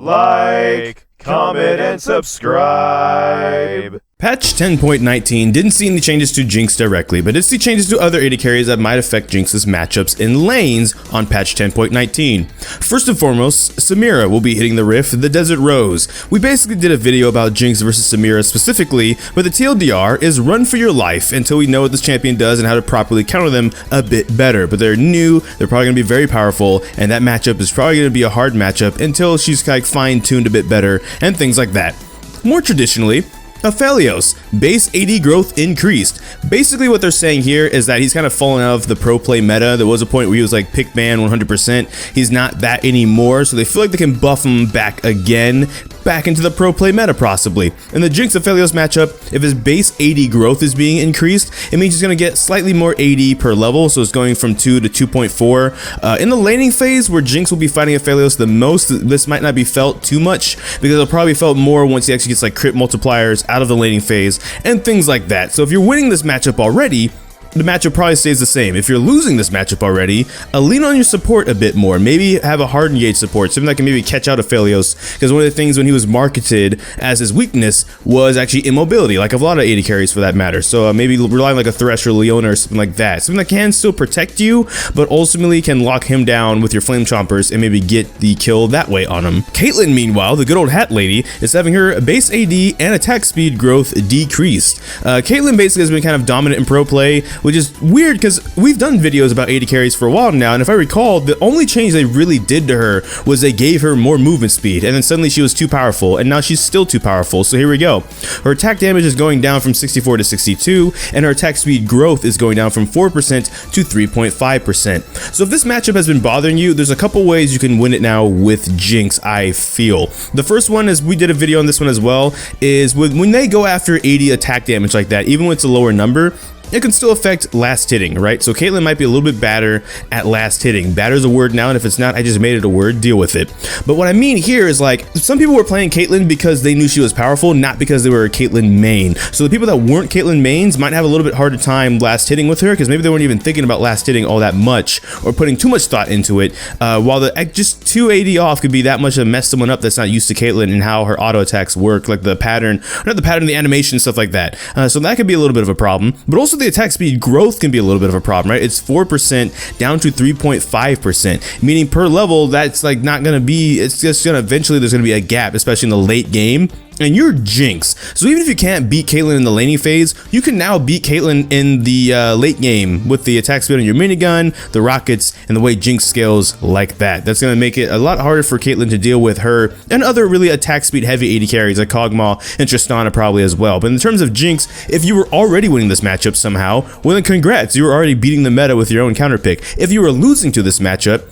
like, comment, and subscribe. Patch 10.19 didn't see any changes to Jinx directly, but did see changes to other AD carries that might affect Jinx's matchups in lanes on patch 10.19. First and foremost, Samira will be hitting the Rift, the Desert Rose. We basically did a video about Jinx versus Samira specifically, but the TLDR is run for your life until we know what this champion does and how to properly counter them a bit better. But they're new, they're probably going to be very powerful, and that matchup is probably going to be a hard matchup until she's like fine-tuned a bit better and things like that. More traditionally, Aphelios, base AD growth increased. Basically what they're saying here is that he's kind of fallen out of the pro play meta. There was a point where he was like pick ban 100%. He's not that anymore, so they feel like they can buff him back again, back into the pro play meta possibly. In the Jinx Aphelios matchup, if his base AD growth is being increased, it means he's going to get slightly more AD per level, so it's going from 2 to 2.4. In the laning phase where Jinx will be fighting Aphelios the most, this might not be felt too much because it'll probably be felt more once he actually gets like crit multipliers out of the laning phase and things like that. So if you're winning this matchup already, the matchup probably stays the same. If you're losing this matchup already, lean on your support a bit more. Maybe have a hard engage support, something that can maybe catch out Aphelios, because one of the things when he was marketed as his weakness was actually immobility, like a lot of AD carries for that matter. So maybe rely on like a Thresh or Leona or something like that. Something that can still protect you, but ultimately can lock him down with your Flame Chompers and maybe get the kill that way on him. Caitlyn, meanwhile, the good old hat lady, is having her base AD and attack speed growth decreased. Caitlyn basically has been kind of dominant in pro play, which is weird because we've done videos about AD carries for a while now, and if I recall, the only change they really did to her was they gave her more movement speed, and then suddenly she was too powerful, and now she's still too powerful. So here we go. Her attack damage is going down from 64 to 62, and her attack speed growth is going down from 4% to 3.5%. So if this matchup has been bothering you, there's a couple ways you can win it now with Jinx, I feel. The first one is, we did a video on this one as well, is when they go after 80 attack damage like that, even when it's a lower number, it can still affect last hitting, right? So Caitlyn might be a little bit badder at last hitting. Badder is a word now, and if it's not, I just made it a word, deal with it. But what I mean here is like, some people were playing Caitlyn because they knew she was powerful, not because they were a Caitlyn main. So the people that weren't Caitlyn mains might have a little bit harder time last hitting with her, because maybe they weren't even thinking about last hitting all that much, or putting too much thought into it, while the just 2 AD off could be that much to mess someone up that's not used to Caitlyn and how her auto attacks work, like the pattern, not the pattern, the animation, stuff like that. So that could be a little bit of a problem, but also the attack speed growth can be a little bit of a problem, right? It's 4% down to 3.5%, meaning per level, that's like not going to be, it's just going to, eventually there's going to be a gap, especially in the late game. And you're Jinx, so even if you can't beat Caitlyn in the laning phase, you can now beat Caitlyn in the late game with the attack speed on your minigun, the rockets, and the way Jinx scales like that. That's going to make it a lot harder for Caitlyn to deal with her and other really attack speed heavy AD carries like Kog'Maw and Tristana probably as well. But in terms of Jinx, if you were already winning this matchup somehow, well then congrats, you were already beating the meta with your own counter pick. If you were losing to this matchup,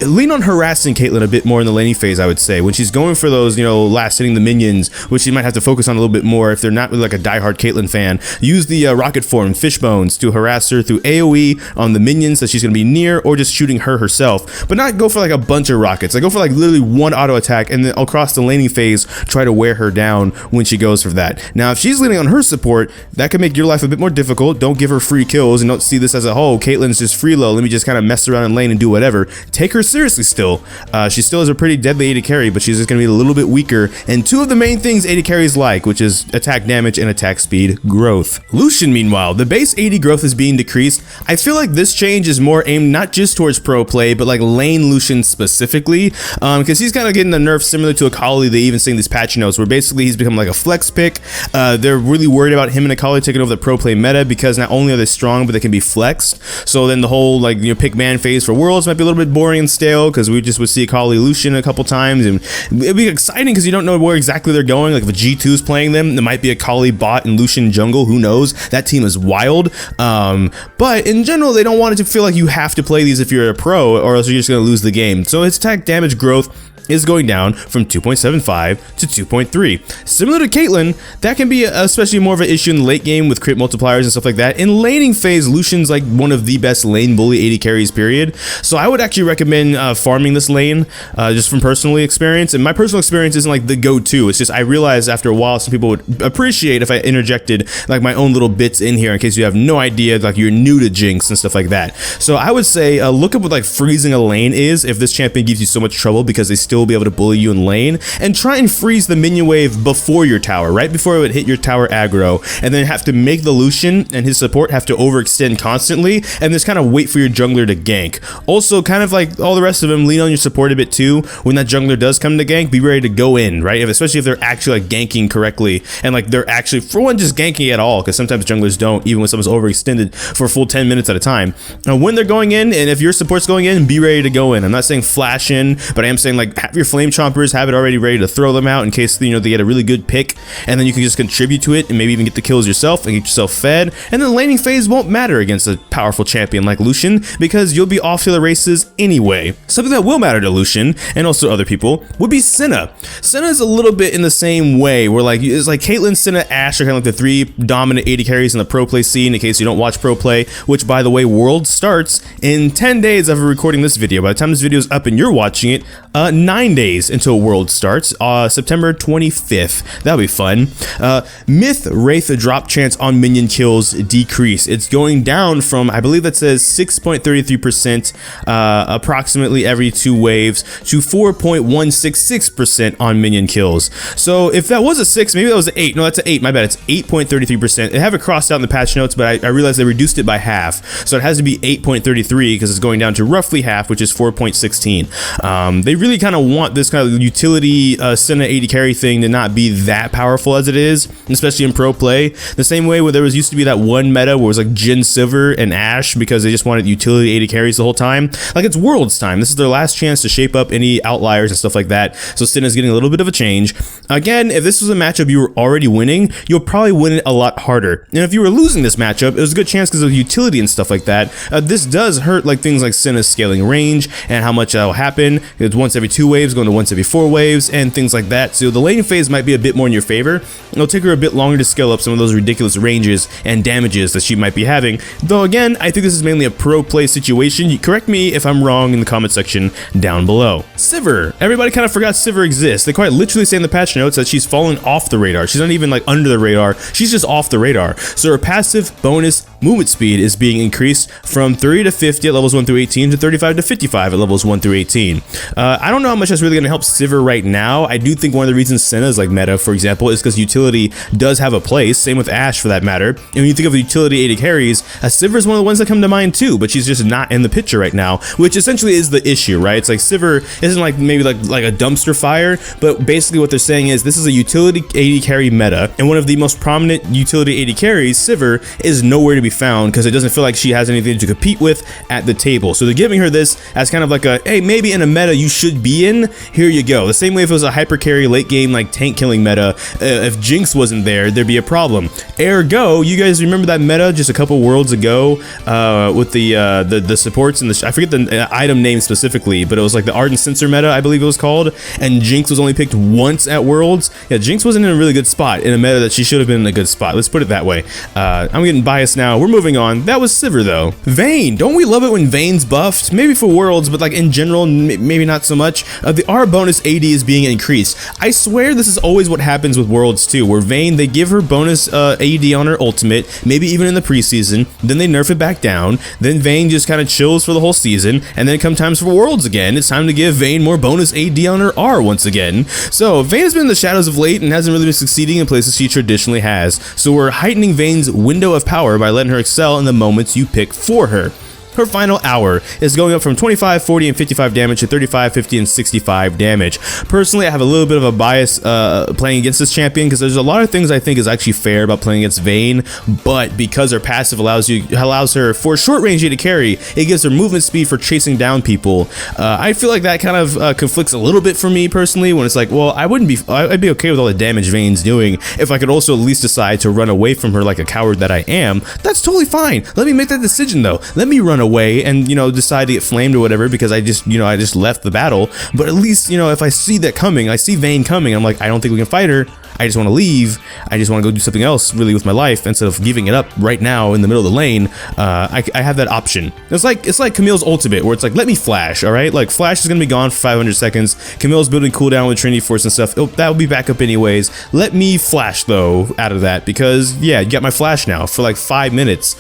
lean on harassing Caitlyn a bit more in the laning phase, I would say. When she's going for those, you know, last hitting the minions, which you might have to focus on a little bit more if they're not really like a diehard Caitlyn fan, use the rocket form, Fishbones, to harass her through AoE on the minions that she's going to be near, or just shooting her herself. But not go for like a bunch of rockets. Like go for like literally one auto attack, and then across the laning phase, try to wear her down when she goes for that. Now, if she's leaning on her support, that can make your life a bit more difficult. Don't give her free kills, and don't see this as a whole, Caitlyn's just free low, let me just kind of mess around in lane and do whatever. Take her seriously still. She still is a pretty deadly AD carry, but she's just going to be a little bit weaker. And two of the main things AD carries like, which is attack damage and attack speed growth. Lucian, meanwhile, the base AD growth is being decreased. I feel like this change is more aimed not just towards pro play, but like lane Lucian specifically, because he's kind of getting the nerf similar to Akali. They even say in these patch notes where basically he's become like a flex pick. They're really worried about him and Akali taking over the pro play meta because not only are they strong, but they can be flexed. So then the whole like, you know, pick man phase for Worlds might be a little bit boring and stale, because we just would see Akali Lucian a couple times, and it'd be exciting because you don't know where exactly they're going. Like if a G2's playing them, there might be a Akali bot and Lucian jungle, who knows? That team is wild. But in general, they don't want it to feel like you have to play these if you're a pro, or else you're just going to lose the game. So its attack damage growth is going down from 2.75 to 2.3. Similar to Caitlyn, that can be especially more of an issue in the late game with crit multipliers and stuff like that. In laning phase, Lucian's like one of the best lane bully AD carries, period. So I would actually recommend farming this lane, just from personal experience. And my personal experience isn't like the go-to. It's just I realized after a while some people would appreciate if I interjected like my own little bits in here in case you have no idea, like you're new to Jinx and stuff like that. So I would say look up what like freezing a lane is if this champion gives you so much trouble, because they still be able to bully you in lane and try and freeze the minion wave before your tower, right before it would hit your tower aggro, and then have to make the Lucian and his support have to overextend constantly and just kind of wait for your jungler to gank. Also, kind of like all the rest of them, lean on your support a bit too. When that jungler does come to gank, be ready to go in, right? Especially if they're actually like ganking correctly and like they're actually, for one, just ganking at all, because sometimes junglers don't, even when someone's overextended for a full 10 minutes at a time. Now, when they're going in, and if your support's going in, be ready to go in. I'm not saying flash in, but I am saying like have your flame chompers, have it already ready to throw them out in case, you know, they get a really good pick, and then you can just contribute to it and maybe even get the kills yourself and get yourself fed. And then the laning phase won't matter against a powerful champion like Lucian because you'll be off to the races anyway. Something that will matter to Lucian and also other people would be Senna. Senna is a little bit in the same way where like it's like Caitlyn, Senna, Ashe are kind of like the three dominant AD carries in the pro play scene, in case you don't watch pro play, which by the way, World starts in 10 days after recording this video. By the time this video is up and you're watching it, 9 days until World starts, September 25th. That'll be fun. Myth Wraith drop chance on minion kills decrease. It's going down from, I believe that says 6.33% approximately every 2 waves to 4.166% on minion kills. So if that was a 6, maybe that was an 8. No, that's an 8. My bad. It's 8.33%. They have it crossed out in the patch notes, but I realized they reduced it by half. So it has to be 8.33 because it's going down to roughly half, which is 4.16. They really kind of want this kind of utility Senna AD carry thing to not be that powerful as it is, especially in pro play. The same way where there used to be that one meta where it was like Jhin, Sivir, and Ashe because they just wanted utility AD carries the whole time. Like, it's Worlds time. This is their last chance to shape up any outliers and stuff like that. So Senna's getting a little bit of a change. Again, if this was a matchup you were already winning, you'll probably win it a lot harder. And if you were losing this matchup, it was a good chance because of utility and stuff like that. This does hurt like things like Senna's scaling range and how much that will happen. It's once every 2 waves going to once every 4 waves and things like that. So the laning phase might be a bit more in your favor. It'll take her a bit longer to scale up some of those ridiculous ranges and damages that she might be having. Though again, I think this is mainly a pro play situation. You correct me if I'm wrong in the comment section down below. Sivir. Everybody kind of forgot Sivir exists. They quite literally say in the patch notes that she's fallen off the radar. She's not even like under the radar. She's just off the radar. So her passive bonus movement speed is being increased from 30 to 50 at levels 1 through 18 to 35 to 55 at levels 1 through 18. I don't know how much that's really going to help Sivir right now. I do think one of the reasons Senna is like meta, for example, is because utility does have a place. Same with Ashe for that matter. And when you think of utility AD carries, Sivir is one of the ones that come to mind too, but she's just not in the picture right now, which essentially is the issue, right? It's like Sivir isn't like maybe like a dumpster fire, but basically what they're saying is this is a utility AD carry meta, and one of the most prominent utility AD carries, Sivir, is nowhere to be found because it doesn't feel like she has anything to compete with at the table. So they're giving her this as kind of like a, hey, maybe in a meta you should be in, here you go. The same way if it was a hyper carry late game like tank killing meta, if Jinx wasn't there, there'd be a problem. Ergo, you guys remember that meta just a couple worlds ago with the supports and the, I forget the item name specifically, but it was like the Ardent Sensor meta, I believe it was called, and Jinx was only picked once at Worlds. Yeah, Jinx wasn't in a really good spot in a meta that she should have been in a good spot. Let's put it that way. I'm getting biased now. We're moving on. That was Sivir though. Vayne. Don't we love it when Vayne's buffed? Maybe for Worlds, but like in general, maybe not so much. The R bonus AD is being increased. I swear this is always what happens with Worlds too, where Vayne, they give her bonus AD on her ultimate, maybe even in the preseason, then they nerf it back down, then Vayne just kind of chills for the whole season, and then come times for Worlds again, it's time to give Vayne more bonus AD on her R once again. So Vayne has been in the shadows of late and hasn't really been succeeding in places she traditionally has, so we're heightening Vayne's window of power by letting her excel in the moments you pick for her. Her final hour is going up from 25, 40, and 55 damage to 35, 50, and 65 damage. Personally, I have a little bit of a bias playing against this champion because there's a lot of things I think is actually fair about playing against Vayne, but because her passive allows her for short range to carry, it gives her movement speed for chasing down people. I feel like that kind of conflicts a little bit for me personally when it's like, well, I'd be okay with all the damage Vayne's doing if I could also at least decide to run away from her like a coward that I am. That's totally fine. Let me make that decision though. Let me run away and, you know, decide to get flamed or whatever because I just left the battle. But at least, you know, if I see that coming, I see Vayne coming, I'm like, I don't think we can fight her. I just want to leave. I just want to go do something else really with my life instead of giving it up right now in the middle of the lane. I have that option. It's like Camille's ultimate where it's like, let me flash, all right? Like flash is going to be gone for 500 seconds. Camille's building cooldown with Trinity Force and stuff. That will be back up anyways. Let me flash though out of that because yeah, you got my flash now for like 5 minutes.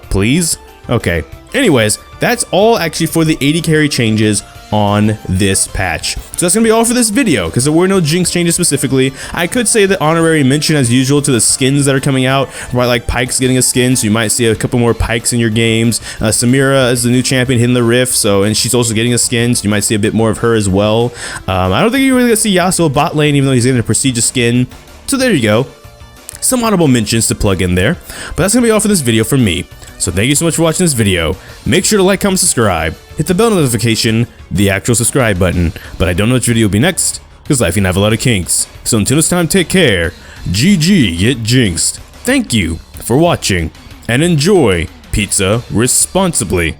Please? Okay. Anyways, that's all actually for the AD carry changes on this patch. So that's gonna be all for this video, because there were no Jinx changes specifically. I could say that honorary mention as usual to the skins that are coming out, right? Like Pyke's getting a skin, so you might see a couple more Pykes in your games. Samira is the new champion hitting the rift, and she's also getting a skin, so you might see a bit more of her as well. I don't think you're really gonna see Yasuo bot lane, even though he's getting a prestigious skin. So there you go. Some honorable mentions to plug in there, but that's gonna be all for this video from me. So thank you so much for watching this video. Make sure to like, comment, subscribe, hit the bell notification, the actual subscribe button. But I don't know which video will be next, because life can have a lot of kinks. So until next time, take care. GG, get jinxed. Thank you for watching, and enjoy pizza responsibly.